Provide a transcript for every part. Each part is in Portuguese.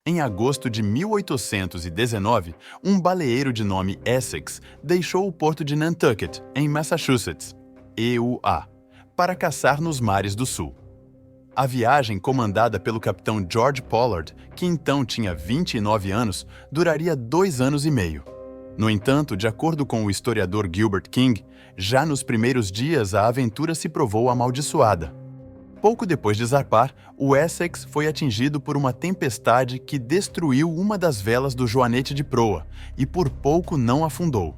Em agosto de 1819, um baleeiro de nome Essex deixou o porto de Nantucket, em Massachusetts, EUA, para caçar nos mares do sul. A viagem, comandada pelo capitão George Pollard, que então tinha 29 anos, duraria 2 anos e meio. No entanto, de acordo com o historiador Gilbert King, já nos primeiros dias a aventura se provou amaldiçoada. Pouco depois de zarpar, o Essex foi atingido por uma tempestade que destruiu uma das velas do joanete de proa e por pouco não afundou.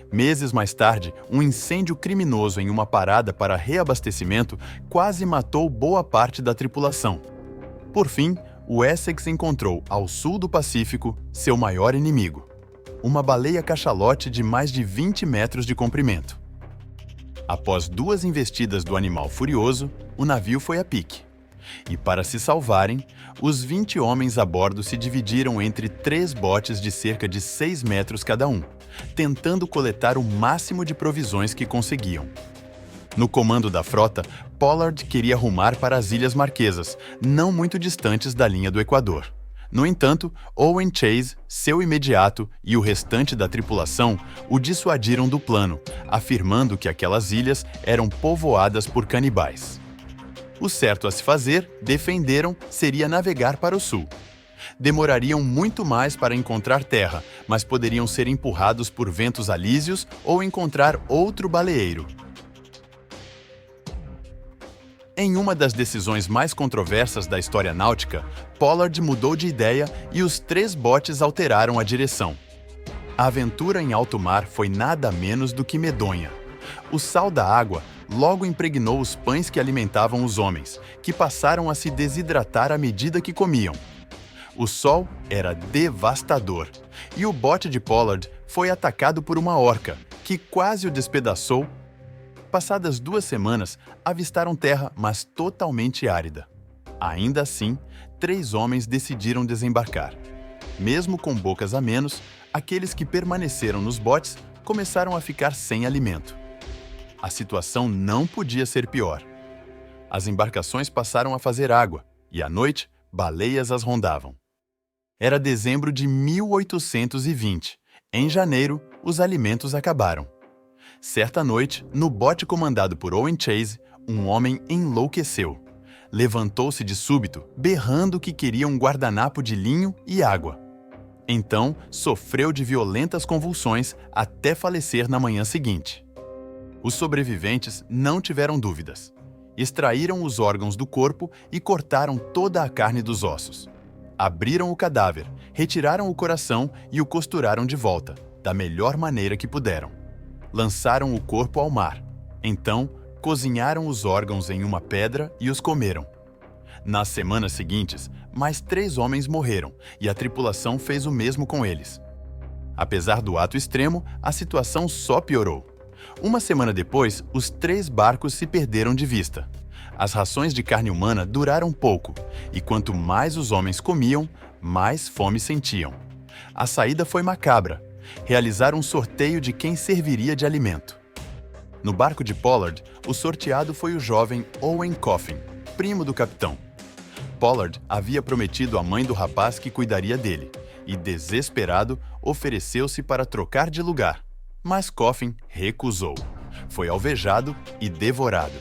Meses mais tarde, um incêndio criminoso em uma parada para reabastecimento quase matou boa parte da tripulação. Por fim, o Essex encontrou, ao sul do Pacífico, seu maior inimigo, uma baleia cachalote de mais de 20 metros de comprimento. Após 2 investidas do animal furioso, o navio foi a pique. E para se salvarem, os 20 homens a bordo se dividiram entre 3 botes de cerca de 6 metros cada um, tentando coletar o máximo de provisões que conseguiam. No comando da frota, Pollard queria rumar para as Ilhas Marquesas, não muito distantes da linha do Equador. No entanto, Owen Chase, seu imediato e o restante da tripulação o dissuadiram do plano, afirmando que aquelas ilhas eram povoadas por canibais. O certo a se fazer, defenderam, seria navegar para o sul. Demorariam muito mais para encontrar terra, mas poderiam ser empurrados por ventos alísios ou encontrar outro baleeiro. Em uma das decisões mais controversas da história náutica, Pollard mudou de ideia e os 3 botes alteraram a direção. A aventura em alto mar foi nada menos do que medonha. O sal da água logo impregnou os pães que alimentavam os homens, que passaram a se desidratar à medida que comiam. O sol era devastador, e o bote de Pollard foi atacado por uma orca, que quase o despedaçou. Passadas 2 semanas, avistaram terra, mas totalmente árida. Ainda assim, 3 homens decidiram desembarcar. Mesmo com bocas a menos, aqueles que permaneceram nos botes começaram a ficar sem alimento. A situação não podia ser pior. As embarcações passaram a fazer água, e à noite, baleias as rondavam. Era dezembro de 1820. Em janeiro, os alimentos acabaram. Certa noite, no bote comandado por Owen Chase, um homem enlouqueceu. Levantou-se de súbito, berrando que queria um guardanapo de linho e água. Então, sofreu de violentas convulsões até falecer na manhã seguinte. Os sobreviventes não tiveram dúvidas. Extraíram os órgãos do corpo e cortaram toda a carne dos ossos. Abriram o cadáver, retiraram o coração e o costuraram de volta, da melhor maneira que puderam. Lançaram o corpo ao mar. Então, cozinharam os órgãos em uma pedra e os comeram. Nas semanas seguintes, mais 3 homens morreram e a tripulação fez o mesmo com eles. Apesar do ato extremo, a situação só piorou. Uma semana depois, os 3 barcos se perderam de vista. As rações de carne humana duraram pouco, e quanto mais os homens comiam, mais fome sentiam. A saída foi macabra. Realizaram um sorteio de quem serviria de alimento. No barco de Pollard, o sorteado foi o jovem Owen Coffin, primo do capitão. Pollard havia prometido à mãe do rapaz que cuidaria dele, e, desesperado, ofereceu-se para trocar de lugar. Mas Coffin recusou. Foi alvejado e devorado.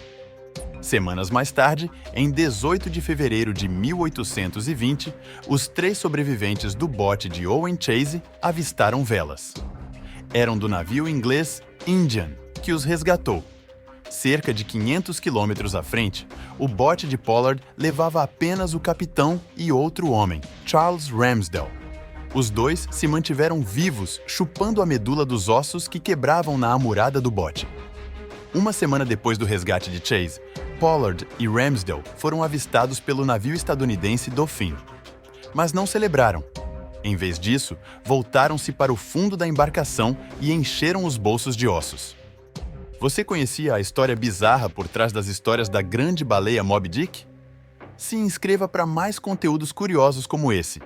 Semanas mais tarde, em 18 de fevereiro de 1820, os 3 sobreviventes do bote de Owen Chase avistaram velas. Eram do navio inglês Indian, que os resgatou. Cerca de 500 quilômetros à frente, o bote de Pollard levava apenas o capitão e outro homem, Charles Ramsdell. Os 2 se mantiveram vivos, chupando a medula dos ossos que quebravam na amurada do bote. Uma semana depois do resgate de Chase, Pollard e Ramsdell foram avistados pelo navio estadunidense Dauphin. Mas não celebraram. Em vez disso, voltaram-se para o fundo da embarcação e encheram os bolsos de ossos. Você conhecia a história bizarra por trás das histórias da grande baleia Moby Dick? Se inscreva para mais conteúdos curiosos como esse.